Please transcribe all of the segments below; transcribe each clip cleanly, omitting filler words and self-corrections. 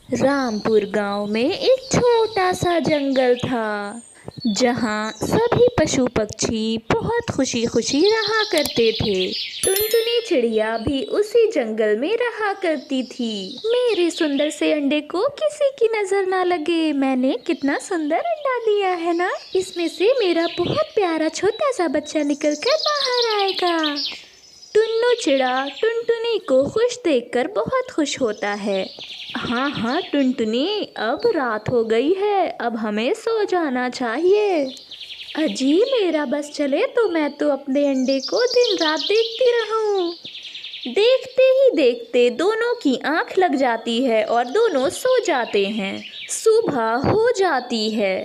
रामपुर गांव में एक छोटा सा जंगल था जहां सभी पशु पक्षी बहुत खुशी खुशी रहा करते थे। टुनटुनी चिड़िया भी उसी जंगल में रहा करती थी। मेरे सुंदर से अंडे को किसी की नजर ना लगे। मैंने कितना सुंदर अंडा दिया है ना, इसमें से मेरा बहुत प्यारा छोटा सा बच्चा निकल कर बाहर आएगा। टुन्नू चिड़ा टुनटुनी को खुश देखकर बहुत खुश होता है। हाँ हाँ टुनटुनी, अब रात हो गई है, अब हमें सो जाना चाहिए। अजी मेरा बस चले तो मैं तो अपने अंडे को दिन रात देखती रहूं। देखते ही देखते दोनों की आंख लग जाती है और दोनों सो जाते हैं। सुबह हो जाती है।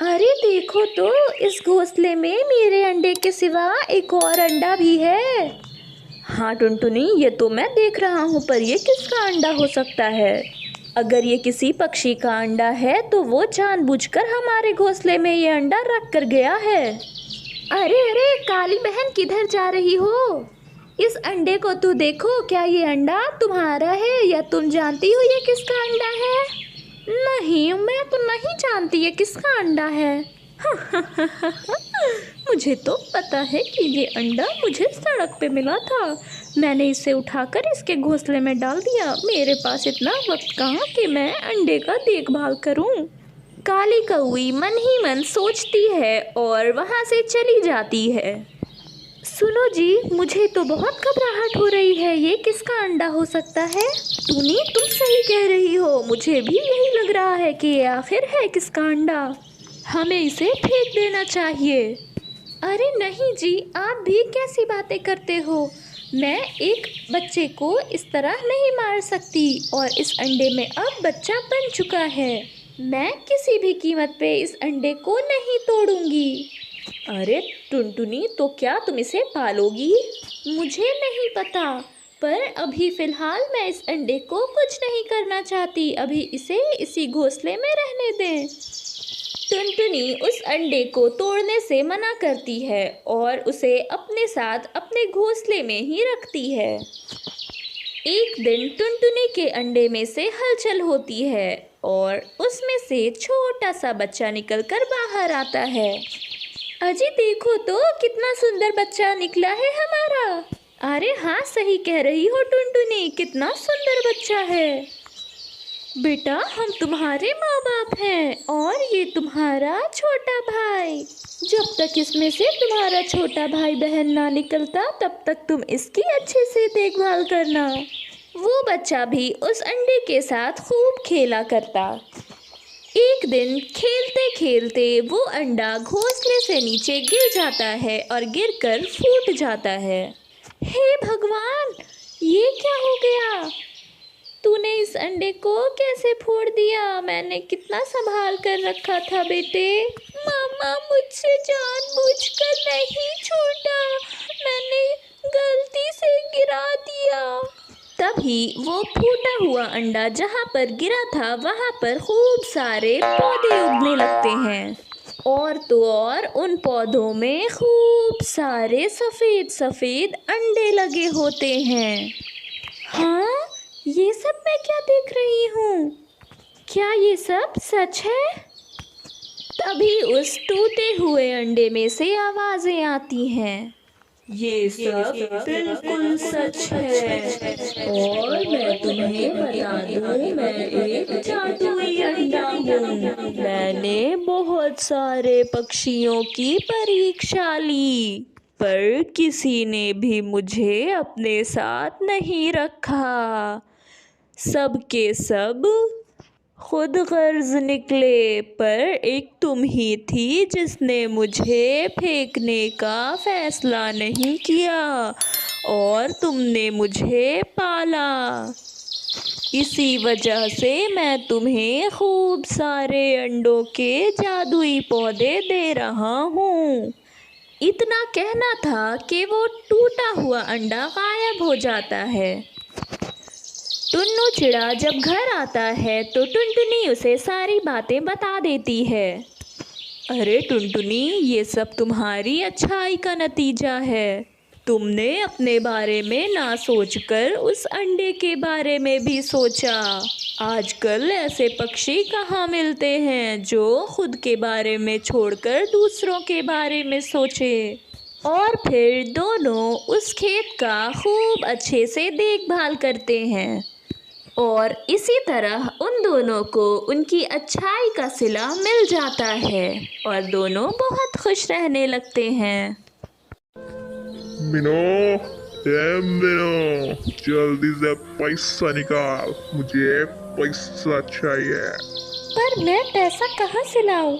अरे देखो तो, इस घोंसले में मेरे अंडे के सिवा एक और अंडा भी है। हाँ टुनटुनी, ये तो मैं देख रहा हूँ, पर ये किसका अंडा हो सकता है? अगर ये किसी पक्षी का अंडा है तो वो जानबूझकर हमारे घोंसले में ये अंडा रख कर गया है। अरे अरे काली बहन, किधर जा रही हो? इस अंडे को तो देखो, क्या ये अंडा तुम्हारा है या तुम जानती हो ये किसका अंडा है? नहीं, मैं तो नहीं जानती ये किसका अंडा है। मुझे तो पता है कि ये अंडा मुझे सड़क पे मिला था। मैंने इसे उठाकर इसके घोंसले में डाल दिया। मेरे पास इतना वक्त कहाँ कि मैं अंडे का देखभाल करूं। काली कौवी मन ही मन सोचती है और वहाँ से चली जाती है। सुनो जी, मुझे तो बहुत घबराहट हो रही है। ये किसका अंडा हो सकता है? टूनी, तुम सही कह रही हो, मुझे भी यही लग रहा है कि ये आखिर है किसका अंडा। हमें इसे फेंक देना चाहिए। अरे नहीं जी, आप भी कैसी बातें करते हो? मैं एक बच्चे को इस तरह नहीं मार सकती और इस अंडे में अब बच्चा बन चुका है। मैं किसी भी कीमत पे इस अंडे को नहीं तोड़ूंगी। अरे टुनटुनी, तो क्या तुम इसे पालोगी? मुझे नहीं पता, पर अभी फ़िलहाल मैं इस अंडे को कुछ नहीं करना चाहती। अभी इसे इसी घोंसले में रहने दें। टुनटुनी उस अंडे को तोड़ने से मना करती है और उसे अपने साथ अपने घोंसले में ही रखती है। एक दिन टुनटुनी के अंडे में से हलचल होती है और उसमें से छोटा सा बच्चा निकलकर बाहर आता है। अजी देखो तो, कितना सुंदर बच्चा निकला है हमारा। अरे हाँ, सही कह रही हो टुनटुनी, कितना सुंदर बच्चा है। बेटा, हम तुम्हारे माँ बाप हैं और ये तुम्हारा छोटा भाई। जब तक इसमें से तुम्हारा छोटा भाई बहन ना निकलता तब तक तुम इसकी अच्छे से देखभाल करना। वो बच्चा भी उस अंडे के साथ खूब खेला करता। एक दिन खेलते खेलते वो अंडा घोंसले से नीचे गिर जाता है और गिरकर फूट जाता है। हे भगवान, ये क्या हो गया? तूने इस अंडे को कैसे फोड़ दिया? मैंने कितना संभाल कर रखा था बेटे। मामा, मुझसे जानबूझकर नहीं छूटा, मैंने गलती से गिरा दिया। तभी वो फूटा हुआ अंडा जहाँ पर गिरा था वहाँ पर खूब सारे पौधे उगने लगते हैं और तो और उन पौधों में खूब सारे सफ़ेद सफ़ेद अंडे लगे होते हैं। हाँ, ये सब मैं क्या देख रही हूँ? क्या ये सब सच है? तभी उस टूटे हुए अंडे में से आवाज़ें आती हैं। ये सब बिल्कुल सच है और मैं तुम्हें बता दूँ, मैं एक जादुई अंडा हूँ। मैंने बहुत सारे पक्षियों की परीक्षा ली पर किसी ने भी मुझे अपने साथ नहीं रखा। सब के सब खुद गर्ज निकले, पर एक तुम ही थी जिसने मुझे फेंकने का फैसला नहीं किया और तुमने मुझे पाला। इसी वजह से मैं तुम्हें खूब सारे अंडों के जादुई पौधे दे रहा हूँ। इतना कहना था कि वो टूटा हुआ अंडा गायब हो जाता है। टुन्नू चिड़ा जब घर आता है तो टुनटुनी उसे सारी बातें बता देती है। अरे टुनटुनी, ये सब तुम्हारी अच्छाई का नतीजा है। तुमने अपने बारे में ना सोचकर उस अंडे के बारे में भी सोचा। आजकल ऐसे पक्षी कहाँ मिलते हैं जो खुद के बारे में छोड़कर दूसरों के बारे में सोचे। और फिर दोनों उस खेत का खूब अच्छे से देखभाल करते हैं और इसी तरह उन दोनों को उनकी अच्छाई का सिला मिल जाता है और दोनों बहुत खुश रहने लगते हैं। मिनो, मिनो, जल्दी से पैसा निकाल, मुझे पैसा चाहिए। पर मैं पैसा कहाँ से लाऊं?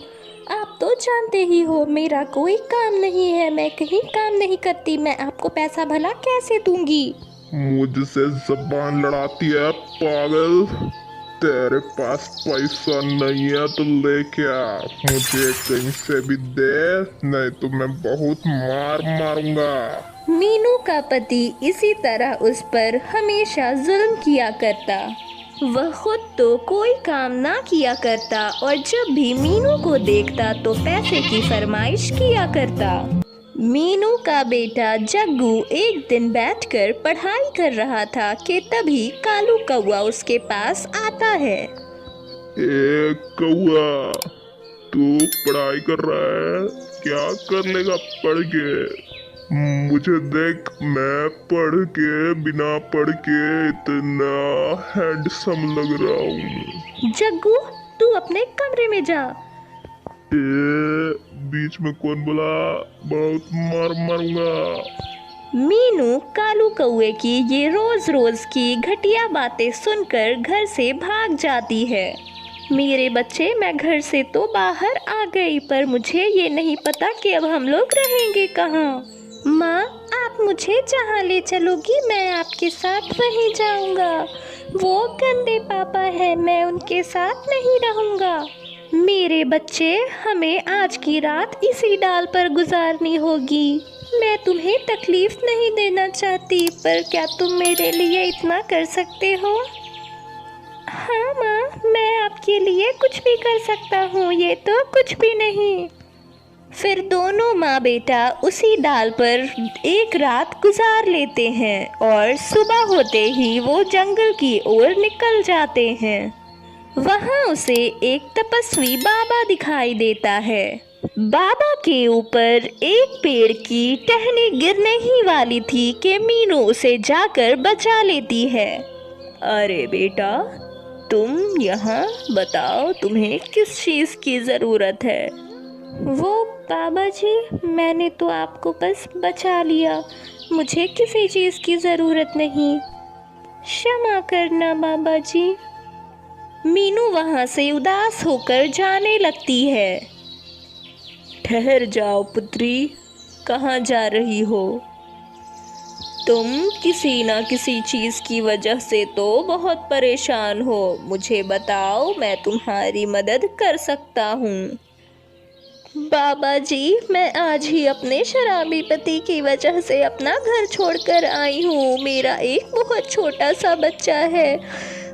आप तो जानते ही हो मेरा कोई काम नहीं है, मैं कहीं काम नहीं करती, मैं आपको पैसा भला कैसे दूंगी? मुझसे जबान लड़ाती है पागल। तेरे पास पैसा नहीं है तो लेके आ, मुझे कहीं से भी दे, नहीं तो मैं बहुत मार मारूंगा। मीनू का पति इसी तरह उस पर हमेशा जुल्म किया करता। वह खुद तो कोई काम ना किया करता और जब भी मीनू को देखता तो पैसे की फरमाइश किया करता। मीनू का बेटा जग्गू एक दिन बैठकर पढ़ाई कर रहा था कि तभी कालू कौवा उसके पास आता है। ए कौआ, तू पढ़ाई कर रहा है? क्या कर लेगा पढ़ के? मुझे देख, मैं पढ़ के, बिना पढ़ के इतना हैंडसम लग रहा हूँ। जग्गू, तू अपने कमरे में जा। बीच में कौन बोला? बहुत मार मारूंगा। मीनू कालू कौवे की ये रोज रोज की घटिया बातें सुनकर घर से भाग जाती है। मेरे बच्चे, मैं घर से तो बाहर आ गई, पर मुझे ये नहीं पता कि अब हम लोग रहेंगे कहाँ। माँ, आप मुझे जहाँ ले चलोगी मैं आपके साथ वहीं जाऊँगा। वो गंदे पापा है, मैं उनके साथ नहीं रहूँगा। मेरे बच्चे, हमें आज की रात इसी डाल पर गुजारनी होगी। मैं तुम्हें तकलीफ नहीं देना चाहती, पर क्या तुम मेरे लिए इतना कर सकते हो? हाँ माँ, मैं आपके लिए कुछ भी कर सकता हूँ, ये तो कुछ भी नहीं। फिर दोनों माँ बेटा उसी डाल पर एक रात गुजार लेते हैं और सुबह होते ही वो जंगल की ओर निकल जाते हैं। वहाँ उसे एक तपस्वी बाबा दिखाई देता है। बाबा के ऊपर एक पेड़ की टहनी गिरने ही वाली थी कि मीनू उसे जाकर बचा लेती है। अरे बेटा, तुम यहाँ बताओ, तुम्हें किस चीज़ की ज़रूरत है? वो बाबा जी, मैंने तो आपको बस बचा लिया, मुझे किसी चीज़ की ज़रूरत नहीं, क्षमा करना बाबा जी। मीनू वहाँ से उदास होकर जाने लगती है। ठहर जाओ पुत्री, कहाँ जा रही हो? तुम किसी ना किसी चीज़ की वजह से तो बहुत परेशान हो, मुझे बताओ, मैं तुम्हारी मदद कर सकता हूँ। बाबा जी, मैं आज ही अपने शराबी पति की वजह से अपना घर छोड़कर आई हूँ। मेरा एक बहुत छोटा सा बच्चा है,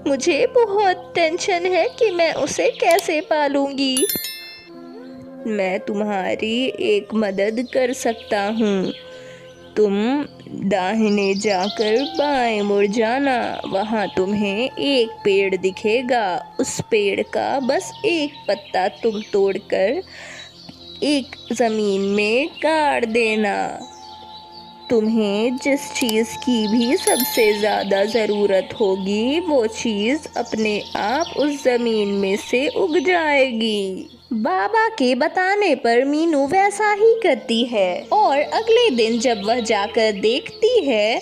मुझे बहुत टेंशन है कि मैं उसे कैसे पालूंगी। मैं तुम्हारी एक मदद कर सकता हूँ। तुम दाहिने जाकर बाएं मुड़ जाना, वहाँ तुम्हें एक पेड़ दिखेगा। उस पेड़ का बस एक पत्ता तुम तोड़कर एक ज़मीन में गाड़ देना। तुम्हें जिस चीज़ की भी सबसे ज़्यादा ज़रूरत होगी वो चीज़ अपने आप उस ज़मीन में से उग जाएगी। बाबा के बताने पर मीनू वैसा ही करती है और अगले दिन जब वह जाकर देखती है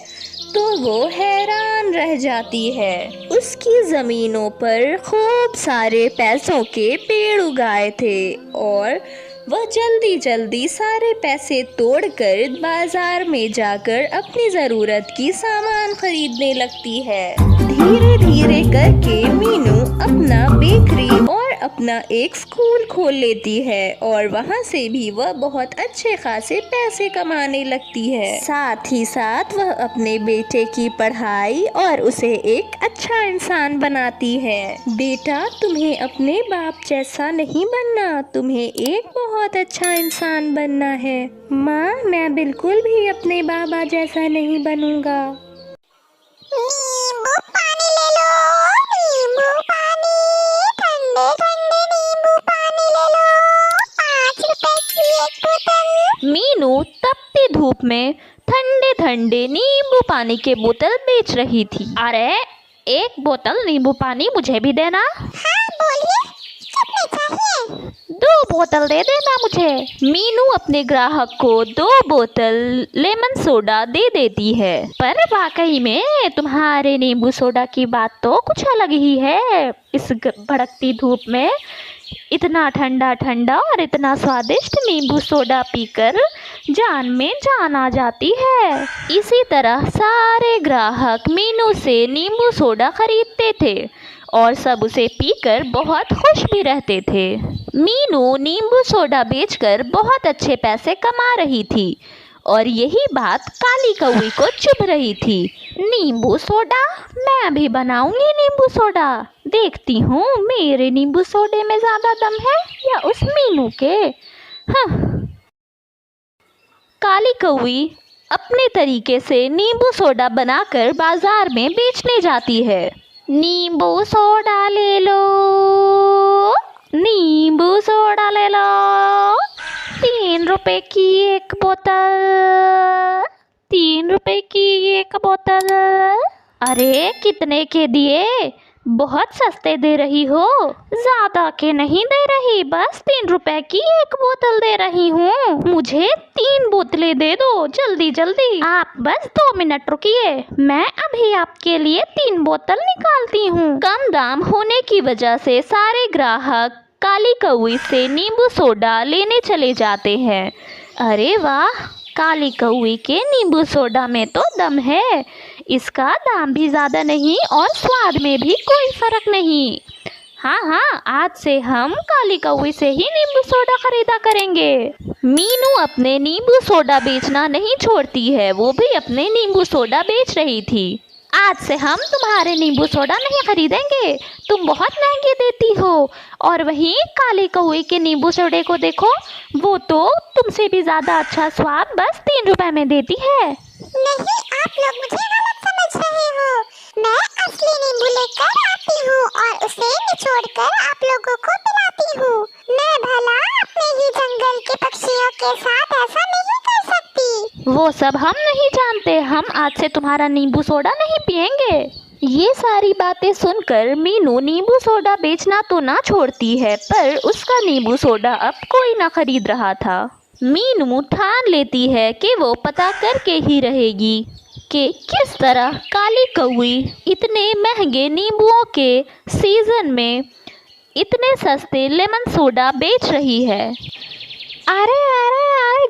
तो वो हैरान रह जाती है। उसकी ज़मीनों पर खूब सारे पैसों के पेड़ उगाए थे और वह जल्दी जल्दी सारे पैसे तोड़कर बाजार में जाकर अपनी ज़रूरत की सामान खरीदने लगती है। धीरे धीरे करके मीनू अपना बेकरी और अपना एक स्कूल खोल लेती है और वहाँ से भी वह बहुत अच्छे खासे पैसे कमाने लगती है। साथ ही साथ वह अपने बेटे की पढ़ाई और उसे एक अच्छा इंसान बनाती है। बेटा, तुम्हें अपने बाप जैसा नहीं बनना, तुम्हें एक बहुत अच्छा इंसान बनना है। माँ, मैं बिल्कुल भी अपने बाबा जैसा नहीं बनूंगा। नींबू पानी ले लो, नींबू पानी, ठंडे ठंडे नींबू पानी ले लो, 5 रुपए की एक बोतल। मीनू तपती धूप में ठंडे ठंडे नींबू पानी के बोतल बेच रही थी। अरे, एक बोतल नींबू पानी मुझे भी देना। हाँ बोलिए, कितने चाहिए? 2 बोतल दे देना मुझे। मीनू अपने ग्राहक को 2 बोतल लेमन सोडा दे देती है। पर वाकई में तुम्हारे नींबू सोडा की बात तो कुछ अलग ही है। इस भड़कती धूप में इतना ठंडा ठंडा और इतना स्वादिष्ट नींबू सोडा पीकर जान में जान आ जाती है। इसी तरह सारे ग्राहक मीनू से नींबू सोडा खरीदते थे और सब उसे पीकर बहुत खुश भी रहते थे। मीनू नींबू सोडा बेचकर बहुत अच्छे पैसे कमा रही थी और यही बात काली कौवी को चुभ रही थी। नींबू सोडा? मैं भी बनाऊंगी नींबू सोडा। देखती हूँ मेरे नींबू सोडे में ज़्यादा दम है या उस मीनू के। काली कौवी अपने तरीके से नींबू सोडा बनाकर बाजार में बेचने जाती है। नींबू सोडा ले लो, नींबू सोडा ले लो, 3 रुपए की एक बोतल, 3 रुपए की एक बोतल। अरे, कितने के दिए? बहुत सस्ते दे रही हो। ज्यादा के नहीं दे रही, बस 3 रुपए की एक बोतल दे रही हूँ। मुझे 3 बोतलें दे दो, जल्दी जल्दी। आप बस 2 मिनट रुकिए, मैं अभी आपके लिए 3 बोतल निकालती हूँ। कम दाम होने की वजह से सारे ग्राहक काली कौवी से नींबू सोडा लेने चले जाते हैं। अरे वाह, काली कौवी के नींबू सोडा में तो दम है। इसका दाम भी ज़्यादा नहीं और स्वाद में भी कोई फर्क नहीं। हाँ, आज से हम काली कौवी से ही नींबू सोडा खरीदा करेंगे। मीनू अपने नींबू सोडा बेचना नहीं छोड़ती है, वो भी अपने नींबू सोडा बेच रही थी। आज से हम तुम्हारे नींबू सोडा नहीं खरीदेंगे, तुम बहुत महंगे देती हो। और वहीं काली कौवे के नींबू सोडे को देखो, वो तो तुमसे भी ज़्यादा अच्छा स्वाद बस 3 रुपए में देती है। नहीं, आप लोग मुझे गलत समझ रहे हो। मैं असली नींबू लेकर आती हूँ और उसे निचोड़कर आप लोगों को पिलाती हूँ। मैं भला अपने ही जंगल के पक्षियों के साथ ऐसा नहीं कर सकती। वो सब हम नहीं जानते, हम आज से तुम्हारा नींबू सोडा नहीं पिएंगे। ये सारी बातें सुनकर मीनू नींबू सोडा बेचना तो ना छोड़ती है, पर उसका नींबू सोडा अब कोई ना खरीद रहा था। मीनू ठान लेती है कि वो पता करके ही रहेगी कि किस तरह काली कौवी इतने महंगे नींबुओं के सीजन में इतने सस्ते लेमन सोडा बेच रही है। अरे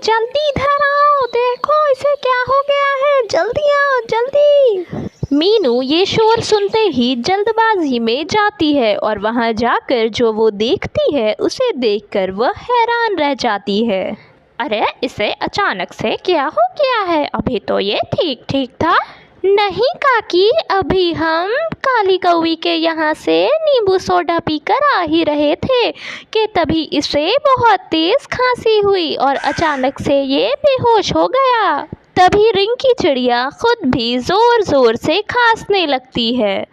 जल्दी इधर आओ, देखो इसे क्या हो गया है, जल्दी आओ जल्दी। मीनू ये शोर सुनते ही जल्दबाजी में जाती है और वहां जाकर जो वो देखती है उसे देखकर वह हैरान रह जाती है। अरे, इसे अचानक से क्या हो गया है? अभी तो ये ठीक ठीक था। नहीं काकी, अभी हम काली कौवी के यहाँ से नींबू सोडा पीकर आ ही रहे थे कि तभी इसे बहुत तेज खांसी हुई और अचानक से ये बेहोश हो गया। तभी रिंकी चिड़िया खुद भी जोर जोर से खांसने लगती है।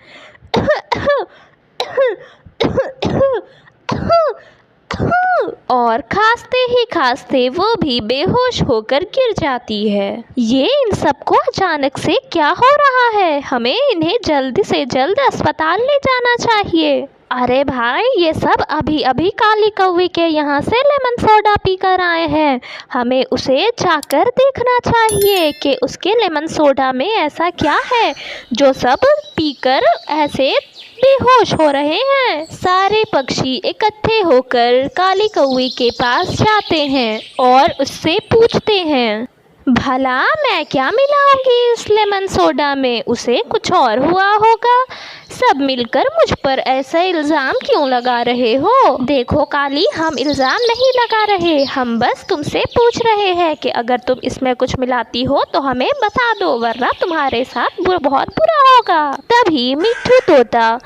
और खांसते ही खांसते वो भी बेहोश होकर गिर जाती है। ये इन सबको अचानक से क्या हो रहा है? हमें इन्हें जल्द से जल्द अस्पताल ले जाना चाहिए। अरे भाई, ये सब अभी अभी काली कौवी के यहाँ से लेमन सोडा पीकर आए हैं। हमें उसे जाकर देखना चाहिए कि उसके लेमन सोडा में ऐसा क्या है जो सब पीकर ऐसे बेहोश हो रहे हैं। सारे पक्षी इकट्ठे होकर काली कौवी के पास जाते हैं और उससे पूछते हैं, भला मैं क्या मिलाऊंगी इस लेमन सोडा में, उसे कुछ और हुआ होगा। सब मिलकर मुझ पर ऐसा इल्ज़ाम क्यों लगा रहे हो? देखो काली, हम इल्ज़ाम नहीं लगा रहे, हम बस तुमसे पूछ रहे हैं कि अगर तुम इसमें कुछ मिलाती हो तो हमें बता दो, वरना तुम्हारे साथ बहुत बुरा होगा। तभी मिट्ठू तोता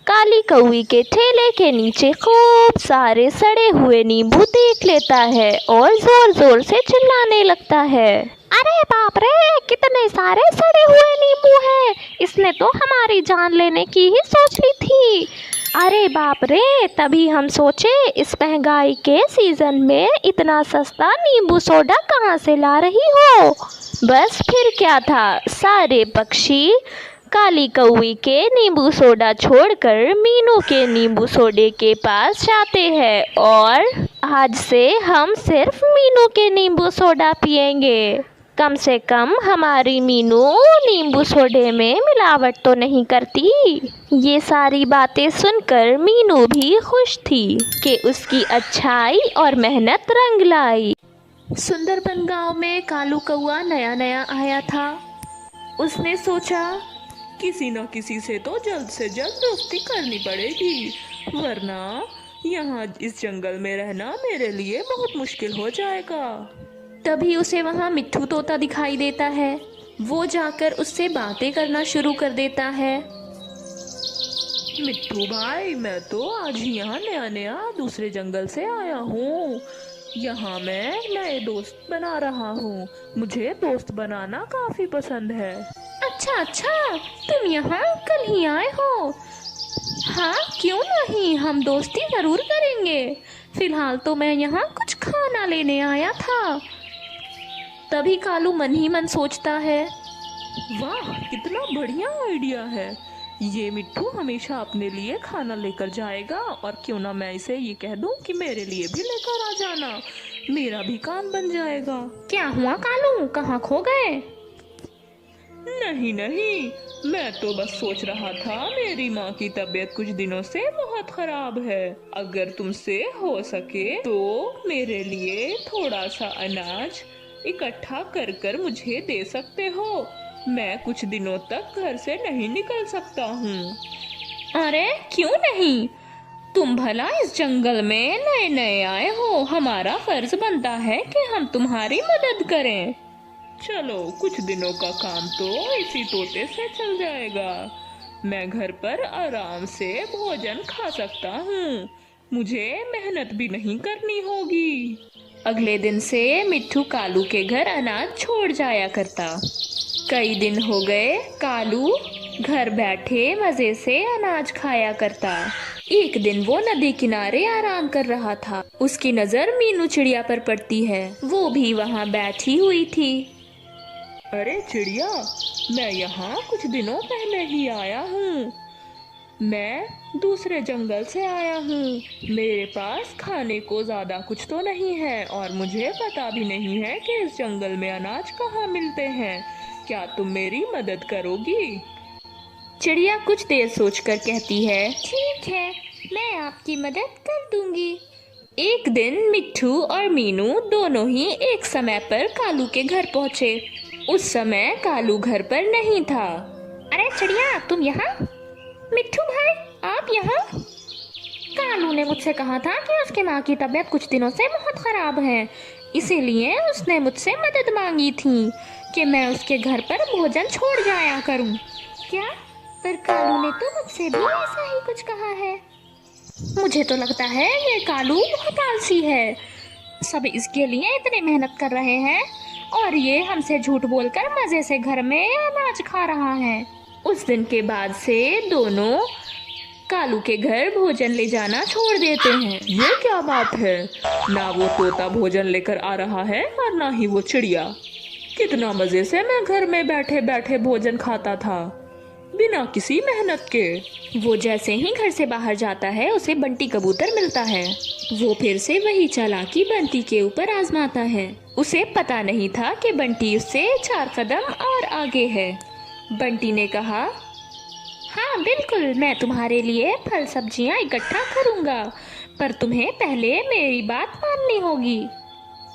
काली कौवी के ठेले के नीचे खूब सारे सड़े हुए नींबू देख लेता है और जोर जोर से चिल्लाने लगता है। अरे बाप रे, कितने सारे सड़े हुए नींबू हैं, इसने तो हमारी जान लेने की ही सोच ली थी। अरे बाप रे, तभी हम सोचे इस महंगाई के सीजन में इतना सस्ता नींबू सोडा कहाँ से ला रही हो। बस फिर क्या था, सारे पक्षी काली कौवी के नींबू सोडा छोड़कर मीनू के नींबू सोडे के पास जाते हैं और आज से हम सिर्फ मीनू के नींबू सोडा पिएंगे। कम से कम हमारी मीनू नींबू सोडे में मिलावट तो नहीं करती। ये सारी बातें सुनकर मीनू भी खुश थी कि उसकी अच्छाई और मेहनत रंग लाई। सुंदरबन गांव में कालू कौआ नया नया आया था। उसने सोचा किसी न किसी से तो जल्द से जल्द दोस्ती करनी पड़ेगी, वरना यहाँ इस जंगल में रहना मेरे लिए बहुत मुश्किल हो जाएगा। तभी उसे वहाँ मिट्ठू तोता दिखाई देता है। वो जाकर उससे बातें करना शुरू कर देता है। मिट्ठू भाई, मैं तो आज ही यहाँ नया नया दूसरे जंगल से आया हूँ। यहाँ मैं नए दोस्त बना रहा हूँ। मुझे दोस्त बनाना काफी पसंद है। अच्छा, तुम यहाँ कल ही आए हो? हाँ, क्यों नहीं, हम दोस्ती जरूर करेंगे। फिलहाल तो मैं यहाँ कुछ खाना लेने आया था। तभी कालू मन ही मन सोचता है, वाह, कितना बढ़िया आइडिया है। ये मिट्ठू हमेशा अपने लिए खाना लेकर जाएगा, और क्यों ना मैं इसे ये कह दूं कि मेरे लिए भी लेकर आ जाना, मेरा भी काम बन जाएगा। क्या हुआ कालू, कहाँ खो गए? नहीं, मैं तो बस सोच रहा था, मेरी माँ की तबीयत कुछ दिनों से बहुत खराब है। अगर तुमसे हो सके तो मेरे लिए थोड़ा सा अनाज इकट्ठा कर कर मुझे दे सकते हो। मैं कुछ दिनों तक घर से नहीं निकल सकता हूँ। अरे क्यों नहीं, तुम भला इस जंगल में नए नए आए हो, हमारा फर्ज बनता है कि हम तुम्हारी मदद करें। चलो, कुछ दिनों का काम तो इसी तोते से चल जाएगा। मैं घर पर आराम से भोजन खा सकता हूँ, मुझे मेहनत भी नहीं करनी होगी। अगले दिन से मिट्ठू कालू के घर अनाज छोड़ जाया करता। कई दिन हो गए, कालू घर बैठे मजे से अनाज खाया करता। एक दिन वो नदी किनारे आराम कर रहा था। उसकी नजर मीनू चिड़िया पर पड़ती है। वो भी वहाँ बैठी हुई थी। अरे चिड़िया, मैं यहाँ कुछ दिनों पहले ही आया हूँ। मैं दूसरे जंगल से आया हूँ। मेरे पास खाने को ज्यादा कुछ तो नहीं है, और मुझे पता भी नहीं है कि इस जंगल में अनाज कहाँ मिलते हैं। क्या तुम मेरी मदद करोगी? चिड़िया कुछ देर सोचकर कहती है, ठीक है, मैं आपकी मदद कर दूंगी। एक दिन मिट्ठू और मीनू दोनों ही एक समय पर कालू के घर पहुँचे। उस समय कालू घर पर नहीं था। अरे चिड़िया, तुम यहाँ? मिट्ठू भाई, आप यहाँ? कालू ने मुझसे कहा था कि उसकी माँ की तबीयत कुछ दिनों से बहुत खराब है, इसीलिए उसने मुझसे मदद मांगी थी कि मैं उसके घर पर भोजन छोड़ जाया करूं। क्या? पर कालू ने तो मुझसे भी ऐसा ही कुछ कहा है। मुझे तो लगता है ये कालू बहुत आलसी है। सब इसके लिए इतनी मेहनत कर रहे हैं और ये हमसे झूठ बोलकर मजे से घर में अनाज खा रहा है। उस दिन के बाद से दोनों कालू के घर भोजन ले जाना छोड़ देते हैं। ये क्या बात है? ना वो तोता भोजन लेकर आ रहा है और ना ही वो चिड़िया। कितना मजे से मैं घर में बैठे बैठे भोजन खाता था, बिना किसी मेहनत के। वो जैसे ही घर से बाहर जाता है, उसे बंटी कबूतर मिलता है। वो फिर से वही चालाकी बंटी के ऊपर आजमाता है। उसे पता नहीं था कि बंटी उससे 4 कदम और आगे है। बंटी ने कहा, हाँ बिल्कुल, मैं तुम्हारे लिए फल सब्जियां इकट्ठा करूंगा, पर तुम्हें पहले मेरी बात माननी होगी।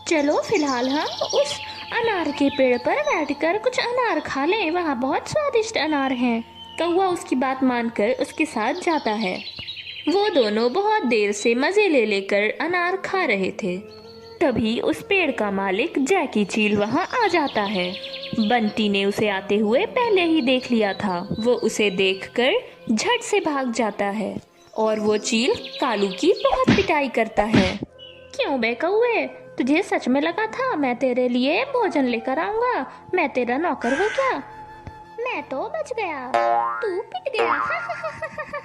चलो फिलहाल हम उस अनार के पेड़ पर बैठकर कुछ अनार खा लें, वहाँ बहुत स्वादिष्ट अनार हैं। कौवा उसकी बात मानकर उसके साथ जाता है। वो दोनों बहुत देर से मज़े ले लेकर अनार खा रहे थे। तभी उस पेड़ का मालिक जैकी चील वहाँ आ जाता है। बंटी ने उसे आते हुए पहले ही देख लिया था। वो उसे देखकर झट से भाग जाता है और वो चील कालू की बहुत पिटाई करता है। क्यों बे कौवे, तुझे सच में लगा था मैं तेरे लिए भोजन लेकर आऊंगा? मैं तेरा नौकर हूँ क्या? मैं तो बच गया, तू पिट गया।